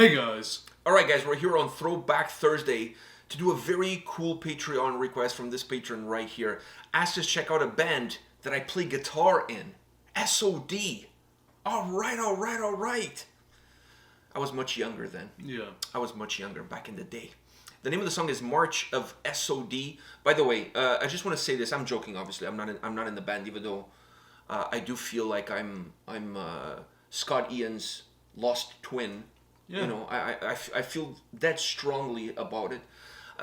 Hey guys. Alright guys, we're here on Throwback Thursday to do a very cool Patreon request from this patron right here. Asked us to check out a band that I play guitar in. S.O.D. Alright. I was much younger then. Yeah. I was much younger back in the day. The name of the song is March of S.O.D. By the way, I just want to say this. I'm joking, obviously. I'm not in the band, even though I do feel like I'm Scott Ian's lost twin. Yeah. You know, I feel that strongly about it.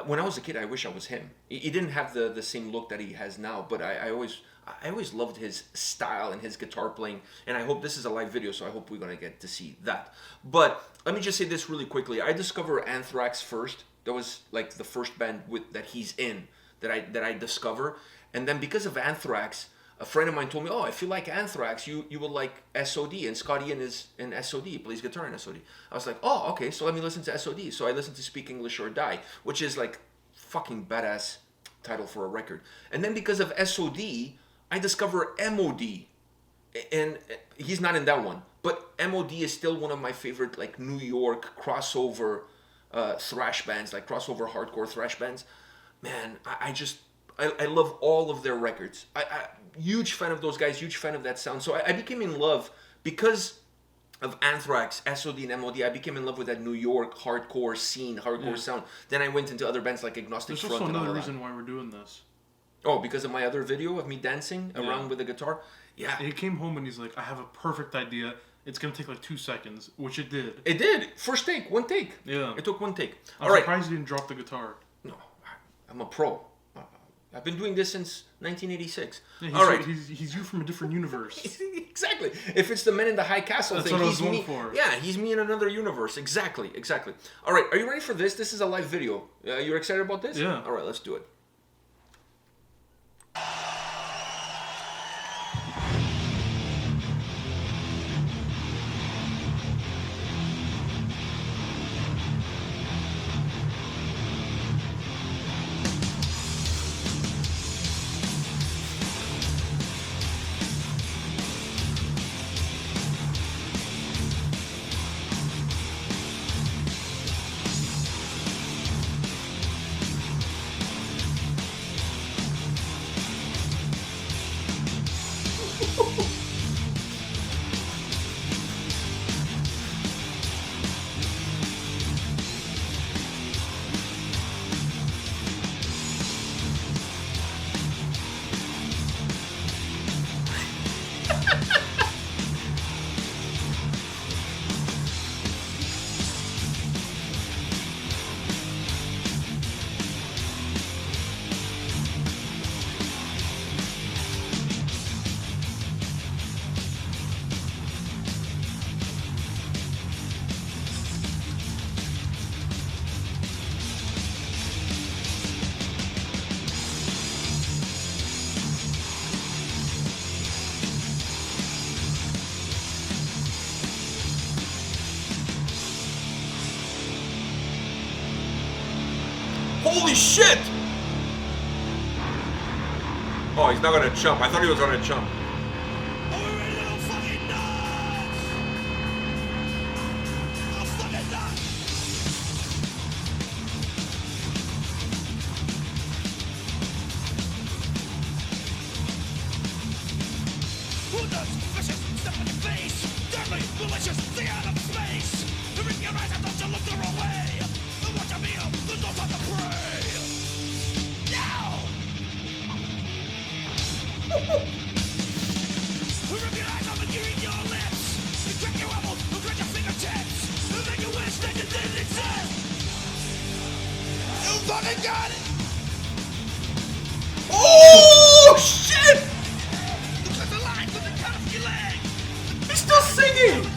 When I was a kid, I wish I was him. He didn't have the same look that he has now, but I always loved his style and his guitar playing. And I hope this is a live video, so I hope we're gonna get to see that. But let me just say this really quickly. I discovered Anthrax first. That was like the first band that he's in that I discovered. And then because of Anthrax, a friend of mine told me, "Oh, if you like Anthrax, you will like S.O.D. And Scott Ian is in S.O.D. He plays guitar in S.O.D. I was like, "Oh, okay, so let me listen to S.O.D. So I listened to Speak English or Die, which is like fucking badass title for a record. And then because of S.O.D., I discovered M.O.D. And he's not in that one, but M.O.D. is still one of my favorite like New York crossover thrash bands, like crossover hardcore thrash bands. Man, I love all of their records. I huge fan of those guys, huge fan of that sound. So I became in love because of Anthrax, S.O.D. and M.O.D. I became in love with that New York hardcore scene, hardcore sound. Then I went into other bands like Agnostic Front. There's also and all another that. reason why we're doing this. Oh, because of my other video of me dancing around with the guitar? Yeah. He came home and he's like, I have a perfect idea. It's going to take like 2 seconds, which it did. It did. First take. One take. Yeah. It took one take. I'm surprised you didn't drop the guitar. No, I'm a pro. I've been doing this since 1986. Yeah, All right. He's you from a different universe. Exactly. If it's the Men in the High Castle That's thing, what I he's was me. going for. Yeah, he's me in another universe. Exactly. All right, are you ready for this? This is a live video. You're excited about this? Yeah. All right, let's do it. Holy shit! Oh, he's not gonna jump. I thought he was gonna jump. Malicious, the out of space. Bring your eyes and don't you look the wrong way. Watch a meal, there's no time to pray. Now! Rip your eyes off and you eat your lips. You crack your elbows, you crack your fingertips. And then you wish that you didn't exist. You fucking got it! Oh, shit! Look at the line with the cut off your leg. He's still singing!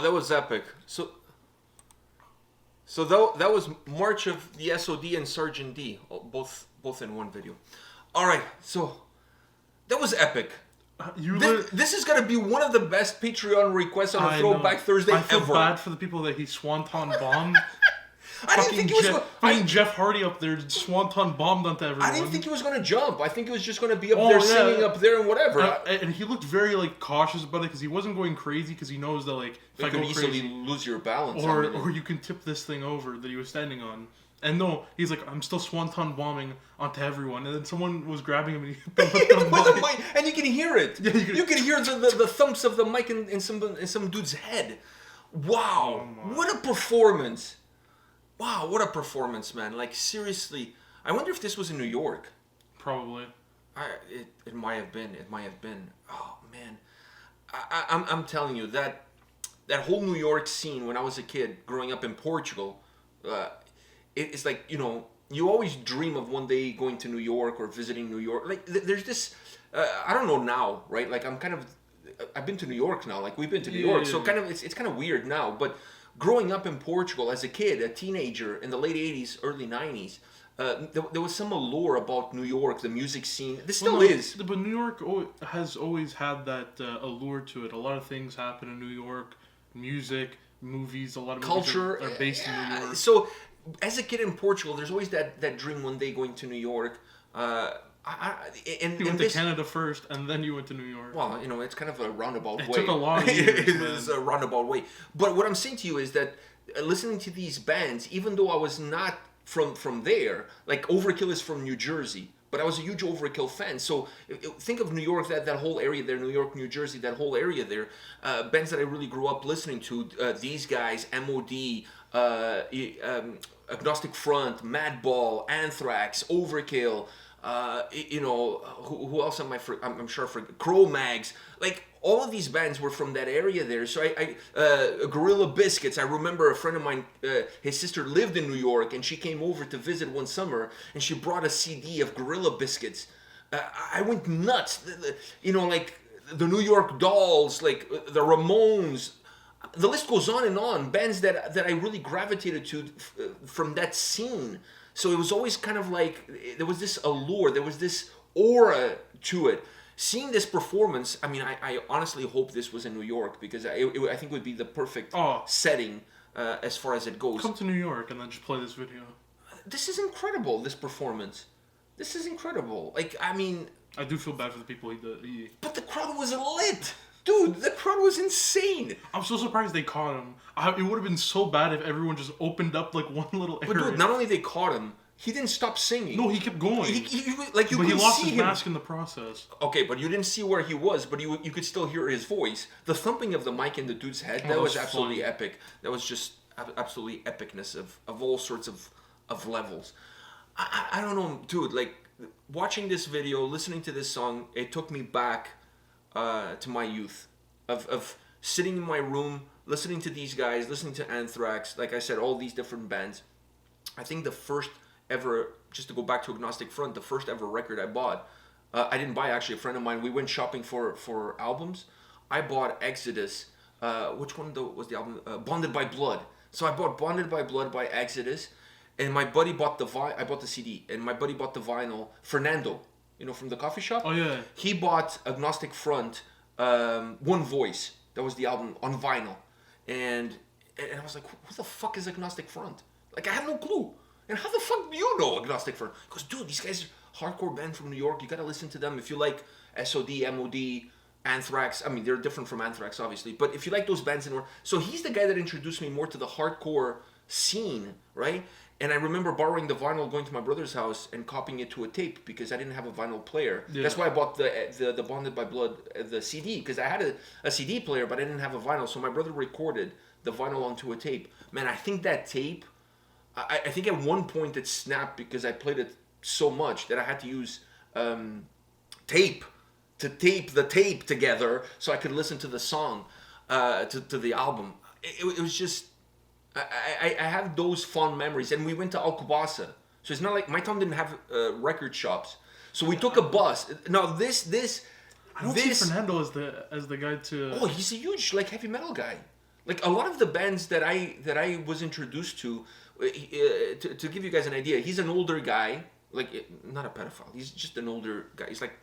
that was epic. So that was March of the SOD and Sargent D, both in one video. All right, so that was epic. This is gonna be one of the best Patreon requests on a Throwback Thursday I feel ever. bad for the people that he swanton bombed. I didn't think he was going. Jeff Hardy up there swanton bombed onto everyone. I didn't think he was going to jump. I think he was just going to be up there singing up there and whatever. And he looked very like cautious about it because he wasn't going crazy because he knows that like if you I could go easily crazy, lose your balance. or you can tip this thing over that he was standing on. And no, he's like, I'm still swanton bombing onto everyone. And then someone was grabbing him and he hit them with the mic. And you can hear it. Yeah, you can hear the thumps of the mic in some dude's head. Wow, what a performance! Wow, what a performance, man! Like seriously, I wonder if this was in New York. Probably. It might have been. It might have been. Oh man, I'm telling you that whole New York scene when I was a kid growing up in Portugal. It's like, you know, you always dream of one day going to New York or visiting New York. Like, there's this, I don't know now, right? Like, I've been to New York now. Like, we've been to New York. So it's kind of weird now. But growing up in Portugal as a kid, a teenager in the late 80s, early 90s, there was some allure about New York, the music scene. This still is. But New York has always had that allure to it. A lot of things happen in New York. Music, movies, a lot of culture movies are based in New York. So, as a kid in Portugal, there's always that dream one day going to New York. You went to Canada first, and then you went to New York. Well, you know, it's kind of a roundabout way. It took a lot of years, It is a roundabout way. But what I'm saying to you is that listening to these bands, even though I was not from there, like Overkill is from New Jersey, but I was a huge Overkill fan. So think of New York, that whole area there, New York, New Jersey, that whole area there. Bands that I really grew up listening to, these guys, M.O.D., Agnostic Front, Madball, Anthrax, Overkill, you know, who else am I'm sure for Cro-Mags. Like, all of these bands were from that area there. So Gorilla Biscuits, I remember a friend of mine, his sister lived in New York, and she came over to visit one summer, and she brought a CD of Gorilla Biscuits. I went nuts. You know, like, the New York Dolls, like, the Ramones. The list goes on, bands that I really gravitated to from that scene. So it was always kind of like, there was this allure, there was this aura to it. Seeing this performance, I mean, I honestly hope this was in New York, because I think it would be the perfect setting as far as it goes. Come to New York and then just play this video. This is incredible, this performance. This is incredible. Like, I mean... I do feel bad for the people But the crowd was lit! Dude, the crowd was insane. I'm so surprised they caught him. It would have been so bad if everyone just opened up like one little area. But dude, not only they caught him, he didn't stop singing. No, he kept going. But he lost his mask in the process. Okay, but you didn't see where he was, but you could still hear his voice. The thumping of the mic in the dude's head, that was absolutely epic. That was just absolutely epicness of all sorts of levels. I don't know, dude, like, watching this video, listening to this song, it took me back to my youth of sitting in my room, listening to these guys, listening to Anthrax, like I said, all these different bands. I think the first ever, just to go back to Agnostic Front, the first ever record I bought, I didn't buy, actually, a friend of mine, we went shopping for albums. I bought Exodus, which one was the album? Bonded by Blood. So I bought Bonded by Blood by Exodus, and my buddy bought I bought the CD, and my buddy bought the vinyl, Fernando. You know, from the coffee shop? Oh, yeah. He bought Agnostic Front, One Voice. That was the album on vinyl. And I was like, who the fuck is Agnostic Front? Like, I had no clue. And how the fuck do you know Agnostic Front? He goes, dude, these guys are hardcore band from New York. You gotta listen to them. If you like S.O.D, M.O.D, Anthrax. I mean, they're different from Anthrax, obviously. But if you like those bands, so he's the guy that introduced me more to the hardcore scene, right? And I remember borrowing the vinyl, going to my brother's house and copying it to a tape because I didn't have a vinyl player. Yeah. That's why I bought the Bonded by Blood, the CD, because I had a CD player, but I didn't have a vinyl. So my brother recorded the vinyl onto a tape. Man, I think that tape, I think at one point it snapped because I played it so much that I had to use tape to tape the tape together so I could listen to the song, to the album. It was just... I have those fond memories, and we went to Alcobaça, so it's not like my town didn't have record shops, so we took a bus. Now this I don't see Fernando as the guy to. Oh, he's a huge heavy metal guy. Like a lot of the bands that I was introduced to give you guys an idea, he's an older guy, like not a pedophile. He's just an older guy. He's like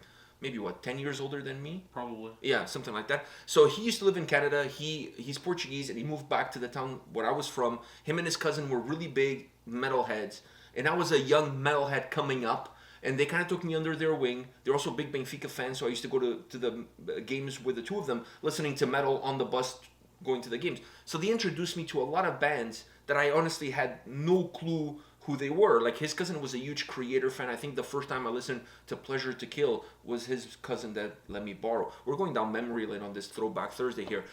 maybe 10 years older than me. Probably. Yeah, something like that. So he used to live in Canada. He's Portuguese and he moved back to the town where I was from. Him and his cousin were really big metalheads, and I was a young metalhead coming up. And they kind of took me under their wing. They're also big Benfica fans, so I used to go to the games with the two of them, listening to metal on the bus, going to the games. So they introduced me to a lot of bands that I honestly had no clue who they were. Like his cousin was a huge Creator fan. I think the first time I listened to Pleasure to Kill was his cousin that let me borrow. We're going down memory lane on this Throwback Thursday here.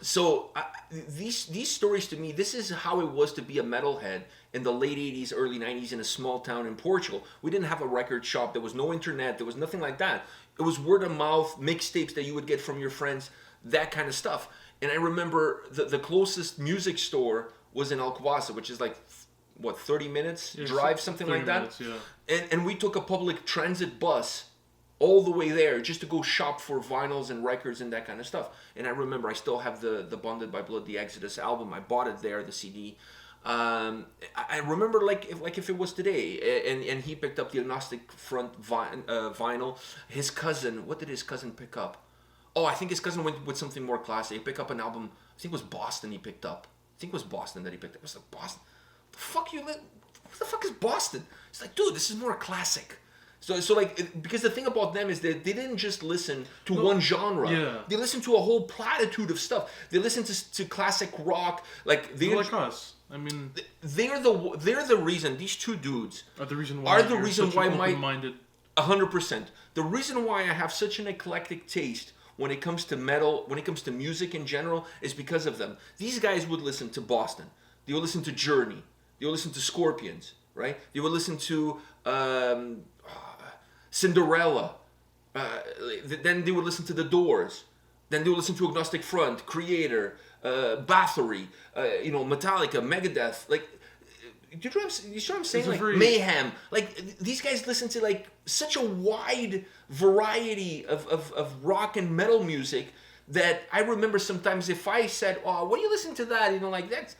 So these stories to me, this is how it was to be a metalhead in the late 80s, early 90s in a small town in Portugal. We didn't have a record shop. There was no internet. There was nothing like that. It was word of mouth, mixtapes that you would get from your friends, that kind of stuff. And I remember the closest music store was in Alcobaça, which is like, 30 minutes drive, something like that? Minutes, yeah. And we took a public transit bus all the way there just to go shop for vinyls and records and that kind of stuff. And I remember I still have the Bonded by Blood, the Exodus album. I bought it there, the CD. I remember like if it was today. And he picked up the Agnostic Front vinyl. His cousin, what did his cousin pick up? Oh, I think his cousin went with something more classy. He picked up an album. I think it was Boston he picked up. I think it was Boston that he picked up. It was like, Boston? What the fuck is Boston? It's like, dude, this is more classic. So like, because the thing about them is that they didn't just listen to one genre. Yeah. They listened to a whole platitude of stuff. They listened to classic rock. Like they're like us. I mean, they're the reason. These two dudes are the reason why my minded. 100%. The reason why I have such an eclectic taste when it comes to metal, when it comes to music in general, is because of them. These guys would listen to Boston. They would listen to Journey. They would listen to Scorpions, right? They would listen to Cinderella. Then they would listen to The Doors. Then they would listen to Agnostic Front, Creator, Bathory, Metallica, Megadeth. Like, you know what I'm saying? Like Mayhem. Like these guys listen to like such a wide variety of rock and metal music that I remember sometimes if I said, "Oh, what do you listen to that?" Like that's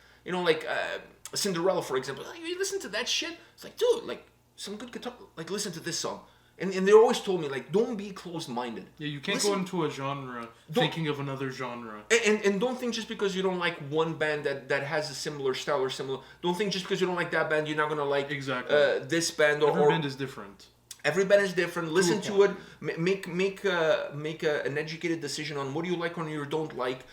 Cinderella, for example. Oh, you listen to that shit? It's like, dude, like some good guitar. Like listen to this song. And they always told me, like, don't be closed-minded. Yeah, you can't go into a genre thinking of another genre. And don't think just because you don't like one band that has a similar style or similar... Don't think just because you don't like that band, you're not going to like this band. Every band is different. Every band is different. Listen to it. Make an educated decision on what do you like or you don't like.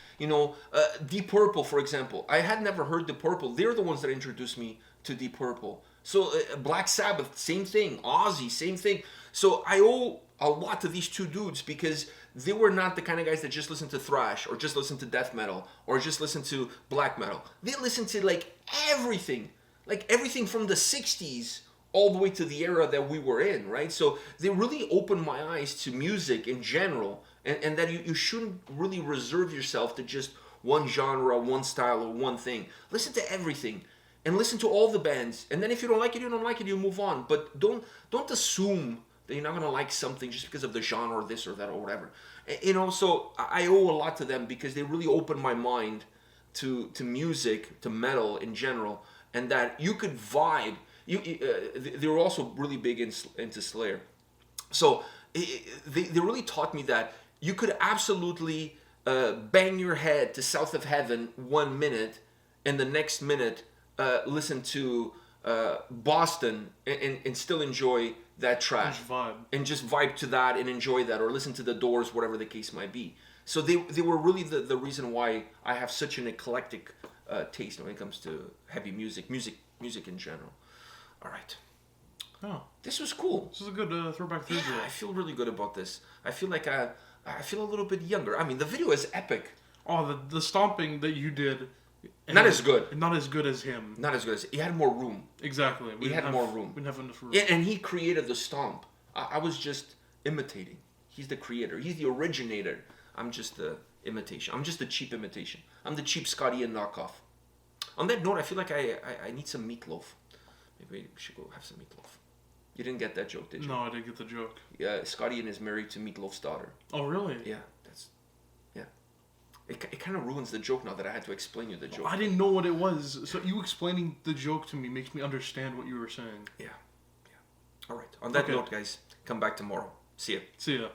Deep Purple, for example. I had never heard Deep Purple. They're the ones that introduced me to Deep Purple. So Black Sabbath, same thing. Ozzy, same thing. So I owe a lot to these two dudes because they were not the kind of guys that just listen to thrash or just listen to death metal or just listen to black metal. They listen to like everything from the 60s all the way to the era that we were in, right? So they really opened my eyes to music in general and that you shouldn't really reserve yourself to just one genre, one style, or one thing. Listen to everything. And listen to all the bands. And then if you don't like it, you don't like it, you move on. But don't assume that you're not going to like something just because of the genre or this or that or whatever. So I owe a lot to them because they really opened my mind to music, to metal in general. And that you could vibe. They were also really big into Slayer. So they really taught me that you could absolutely bang your head to South of Heaven 1 minute and the next minute listen to Boston and still enjoy that track and just vibe to that and enjoy that, or listen to The Doors, whatever the case might be. So they were really the reason why I have such an eclectic taste when it comes to heavy music in general. All right. Oh, this was cool. This is a good throwback Thursday. Yeah, I feel really good about this. I feel like I feel a little bit younger. I mean, the video is epic. Oh, the stomping that you did. Not as good. Not as good as him. Not as good as... He had more room. Exactly. He had more room. We didn't have enough room. Yeah, and he created the stomp. I was just imitating. He's the creator. He's the originator. I'm just the imitation. I'm just the cheap imitation. I'm the cheap Scotty and knockoff. On that note, I feel like I need some meatloaf. Maybe we should go have some meatloaf. You didn't get that joke, did you? No, I didn't get the joke. Yeah, Scotty is married to Meatloaf's daughter. Oh, really? Yeah, It kind of ruins the joke now that I had to explain you the joke. I didn't know what it was, so you explaining the joke to me makes me understand what you were saying. Yeah. All right. On that note, guys, come back tomorrow. See ya. See ya.